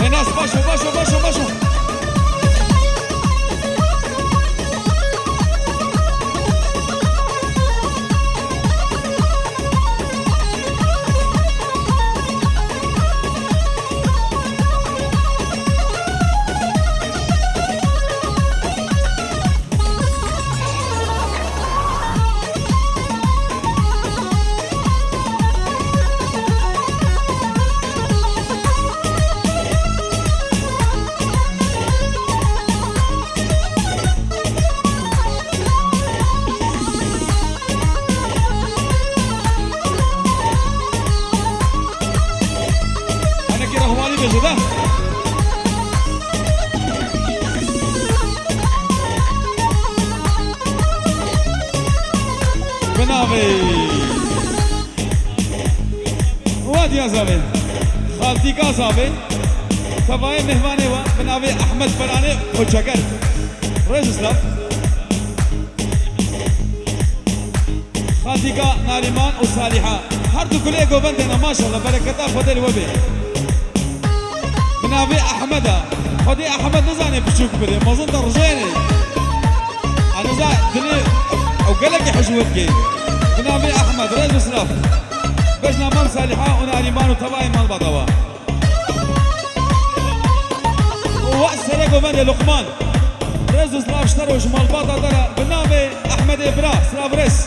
ناس باشو باشو باشو باشو ده بناوي وادي يا زابل خالتي کا زابل سبای مهمانه و بناوي احمد فرانه خوشگر رئيس اسلام خالتي کا نارمان وصالحه هر دو كل ايجو بندنا ما شاء الله بركتها خدل وبي بناوي احمد خدي احمد نزاني بشوك بده مازن درجيني انا زا دلي او قالك حجوتك بناوي احمد رئيس اسلاف بجنا مام صالحه ونارمان وتباي مال بضوا واسرقوا من لقمان رئيس اسلاف اشتروا شمال بضا درا بناوي احمد ابرا سلاف ريس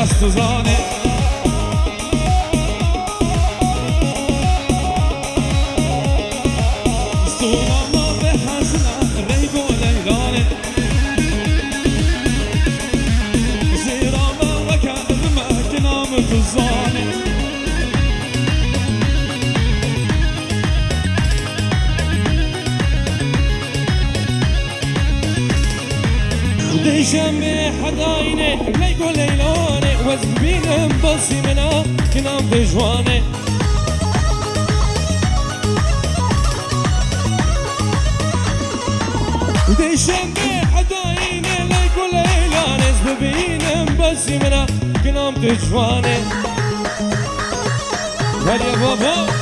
ناس تزاني استوما ما بحزنا ريقو ليلاني زيرا ما وكاد ما كنام تزاني ديشم بحدايني ليقو ليلاني وزبين بصي منا كنام دجواني ديشم بحدايني ليقو ليلاني وزبين بصي منا كنام دجواني هل يا بابا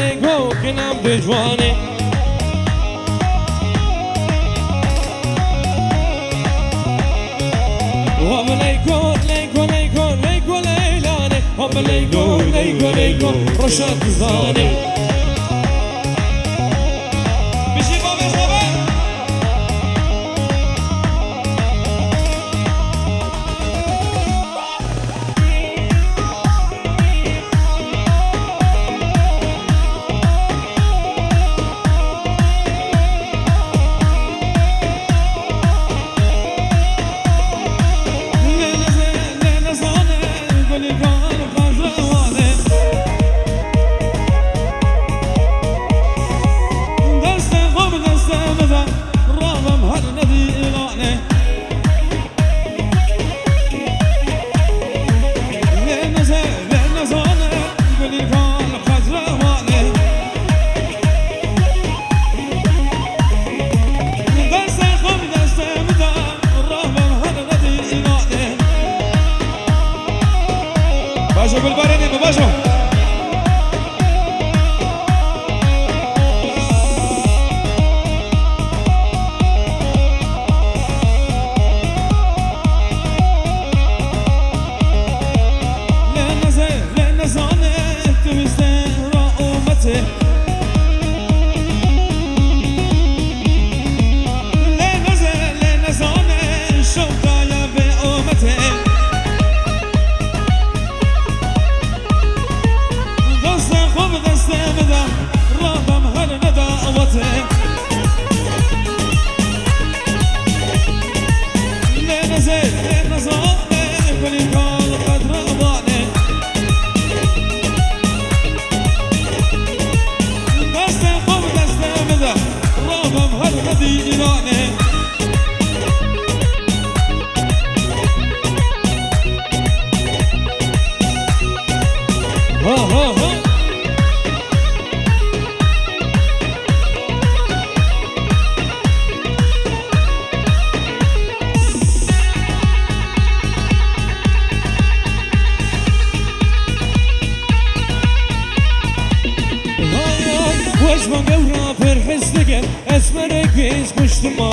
ليكو كنام دجواني هوب ليكو ليلاني هوب ليكو رشاد زاني بشي بابا شباب نزل نزل نزل كل كل قدر ضاني دست خوب دست بده رابم هر ندی ایرانه ها ها ها وجبه قورا فرحس دقل اسمرك بيس كشتما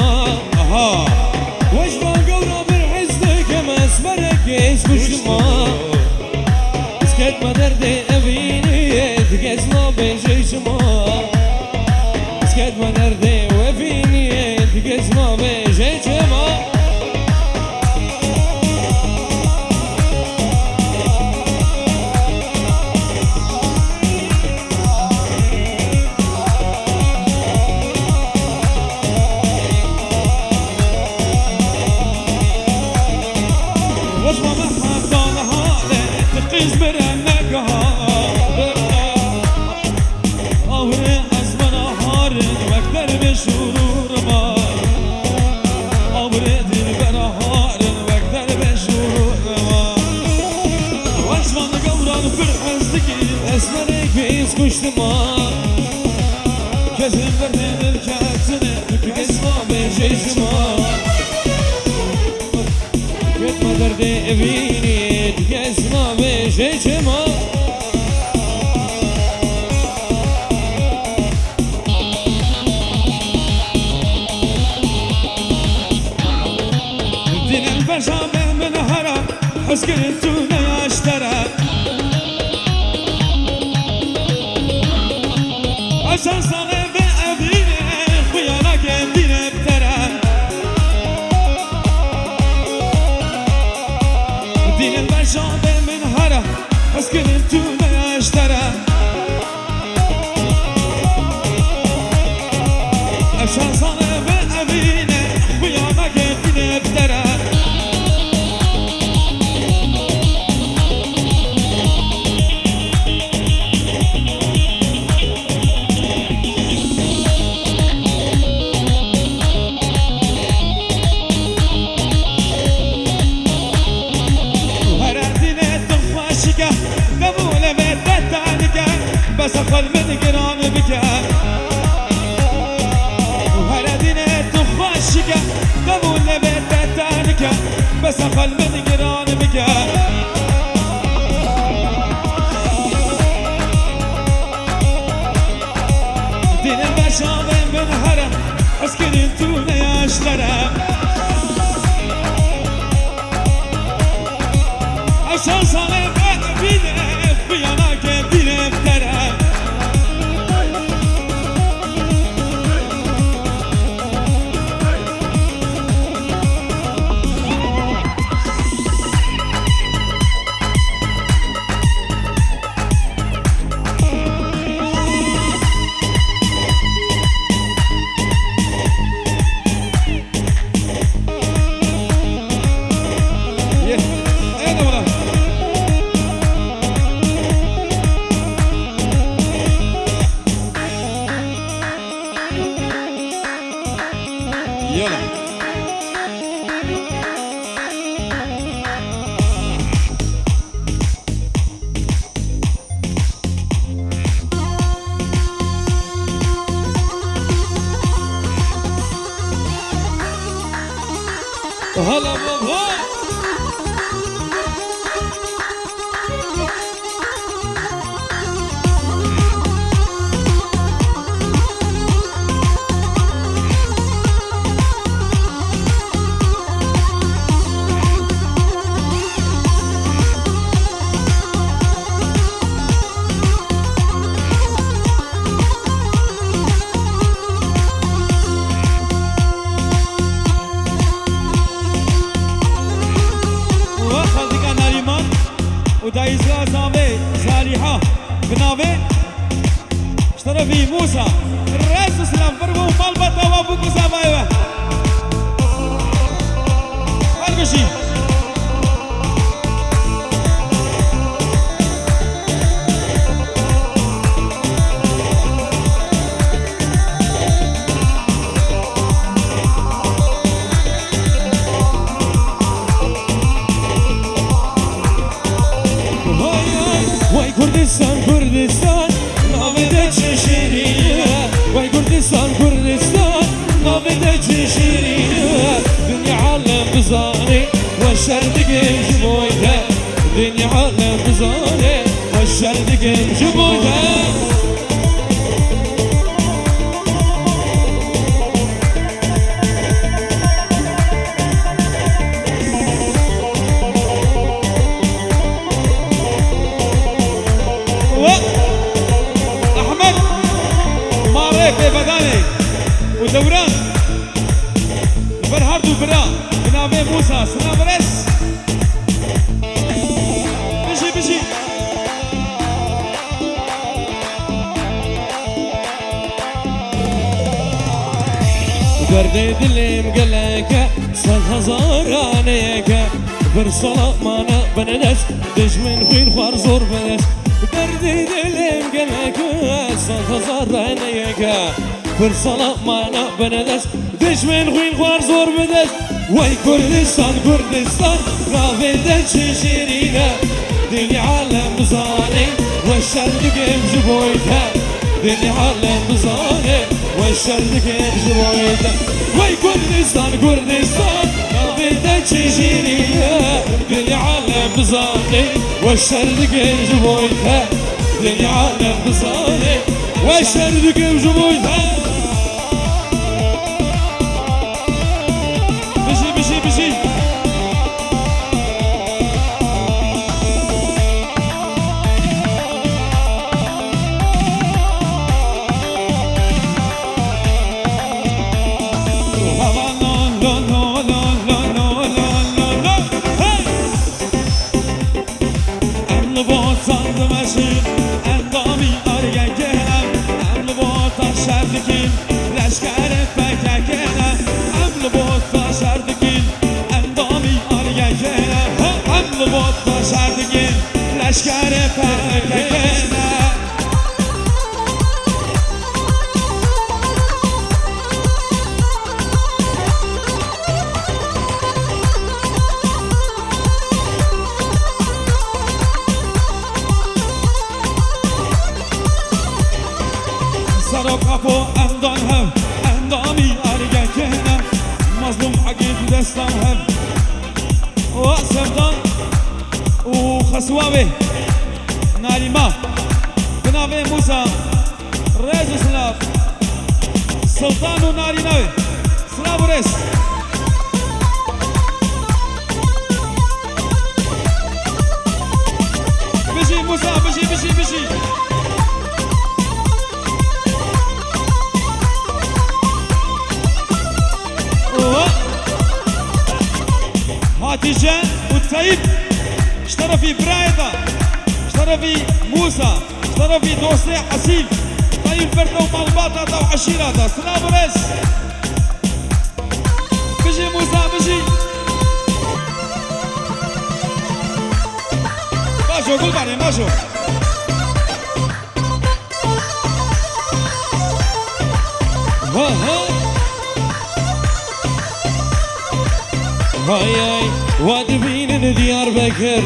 اها وجبه قورا فرحس دقل اسمرك بيس كشتما اسكت ما دردي ابيني تقسنا بجيشما اسكت ما دردي وابيني تقسنا بجيشما كشتما كزم بردن الكاتنة بقسمة بجيشما كت ما دردي ابيني بقسمة بجيشما دين البشامة من هرا حسكنتونا يا اشترى عشان صغير بأبيني خيانا كندينا بترى دين البشامة من هرا حسكنتونا يا اشترى عشان صغير بأبيني خيانا كندينا بترى بس أخل من قران بك وهلا دينة تخشك قبول لبيت تانك بس أخل من قران بك دين البشامة من هرم اسكن انتونا يا اشترى عشان صغير بينا خيانا كدينا بترى هلا بابا ودايزا زامي صالحة بنابي اشترى في موسى الرزق سلام برو مال بطا و بو کسابایو هر بشی Kurdistan, Kurdistan, navide çeşirine. Vay Kurdistan, Kurdistan, navide çeşirine. Dünya alem bizane, ve şerdi genç boyda. Dünya alem bizane, ve şerdi genç boyda. في بداني ودوران برهارد وبرا بنابي موسى سلام رس بشي بشي Derde dilim geleke Sen hazaraneyeke Bir salamana benedes Dejmin khuyl khwar zor benes Derde dilim geleke Sen hazaraneyeke Bir salamana benedes Dejmin khuyl khwar zor benes Vay Kurdistan, Kurdistan Ravede çeşirine Dünya alem bizane Ve şerdi gemci boyta Dünya alem bizane Ve şerdi gemci boyta Vay Kurdistan, Kurdistan Ravede çeşirine Dünya alem bizane Ve şerdi gemci boyta Dünya alem bizane Ve şerdi gemci boyta بشي لشکر پرکشنه سر و کپو اندان هم اندامی ارگه کنم مظلوم حقیق دستم هم و سفدان وخسواوي ناريما بنابي موسى ريز سلاف سلطان وناريناوي سلاف وريس بشي موسى بشي بشي بشي هاتيجان والطيب اشترى في برايدة اشترى في موسى اشترى في دوسي حسيب طيب بردة ومالباطة وعشيرة سلام وريس بجي موسى بجي ماشو قول بعدين ماشو هاي هاي وادبين ديار بكر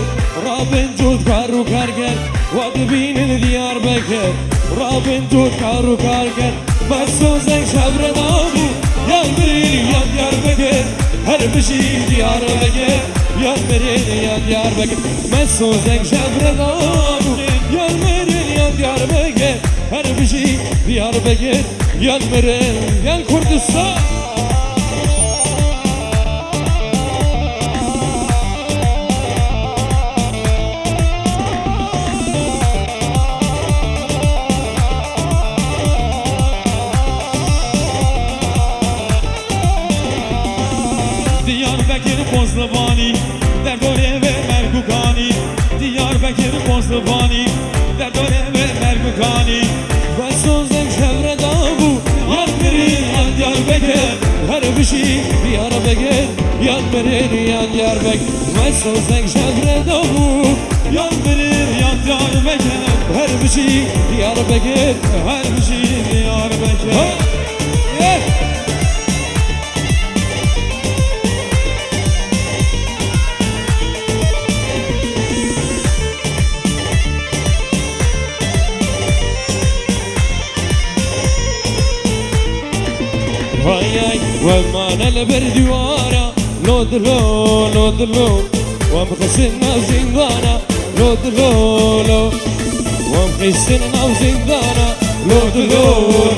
رابن جود كارو كاركر وادبين ديار بكر رابن جود كارو كاركر بس وزنك شبر نامو يا مرين يا ديار بكر هر بشي ديار بكر يا مرين يا ديار بكر بس وزنك شبر نامو يا مرين يا ديار بكر هر بشي ديار بكر يا مرين يا كردستان Pozluvani در دوره و مرگوکانی دیاربکر pozluvani در دوره و مرگوکانی و سوزن شبر دابو یاد بگیر یان بریر یان یار بگ مسوزک جبر دامو Yan bilir yan yar bekar her bir şey yar begir Her bir şey yar bekar Vay ay وما البردوارة لودلو لودلو ومخسنا وزنغانا لودلو لو ومخسنا وزنغانا لودلو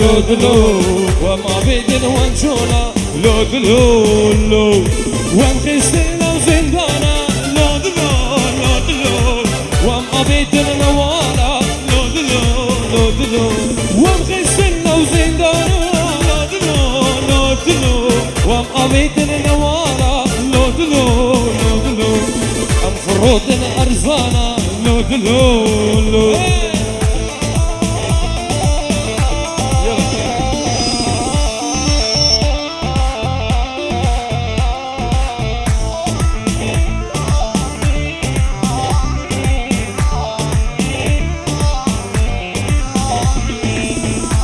لودلو وما بيدن وانشونا لودلو لو ومخسنا وزنغانا لودلو لودلو وما بيدن نوالا لودلو لودلو ومخسنا وزنغانا ومقابيتنا نوارا Lodlo lodlo أمفروتنا أرزانا lodlo lodlo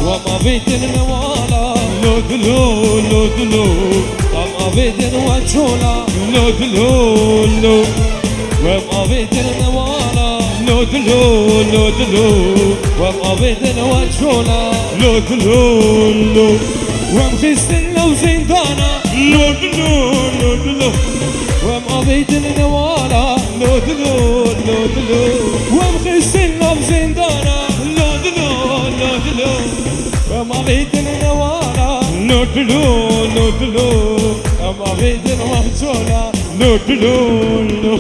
ومقابيتنا نوارا lodlo lodlo ومقابيتنا وانشولا lodlo lodlo ومقابيتنا نوارا lodlo lodlo ومقابيتنا وانشولا lodlo lodlo ومخيستنا وزندانا lodlo lodlo ومقابيتنا نوارا lodlo lodlo ومخيستنا وزندانا lodlo lodlo ومقابيتنا نوارا lodlo lodlo ومقابيتنا وانشولا lodlo lodlo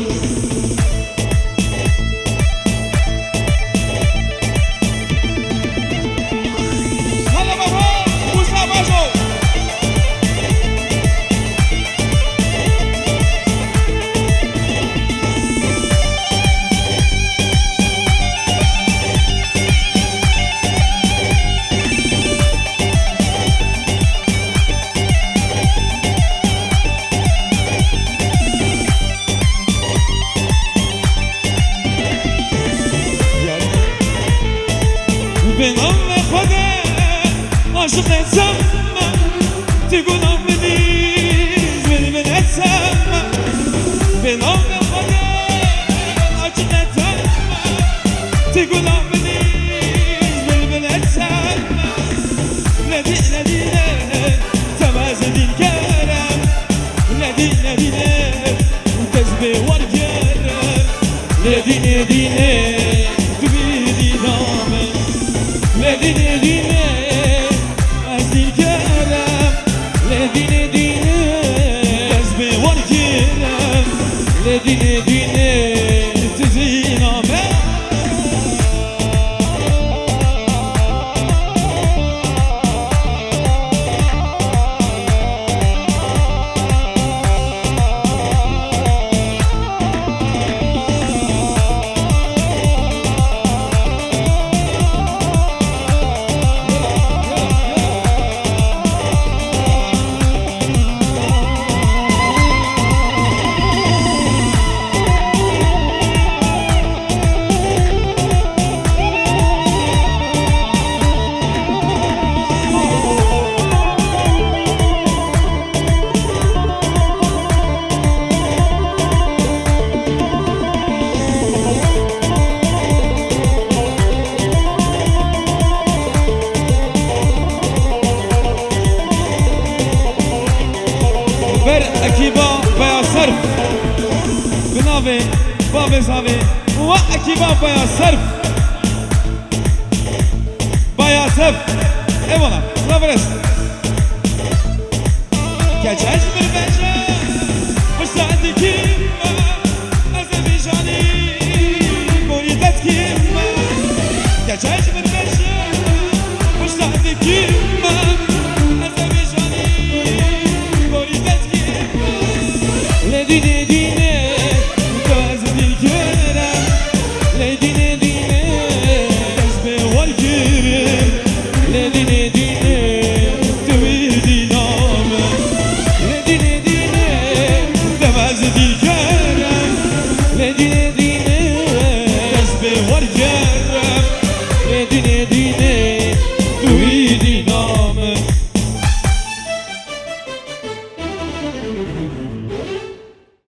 Hadi baba, Musa Bazo. Ben anne khode aşık etsem تقول أمني من etsem Ben anne khode aşık etsem تقول أمني من etsem Nedi nedine temazedin kerem Nedi nedine tezbe var kerem Nedi nedine tübidi damen Ledine dine azil kerem Ledine dine ezbe var kerem Ledine dine tüziname Ber ekiba baya serf Binave babe zave Wa ekiba baya serf Baya serf Eyvallah Ravres Geçer bir bence Müsaade kime Azerbaycan'ı Boyutet kime Geçer bir bence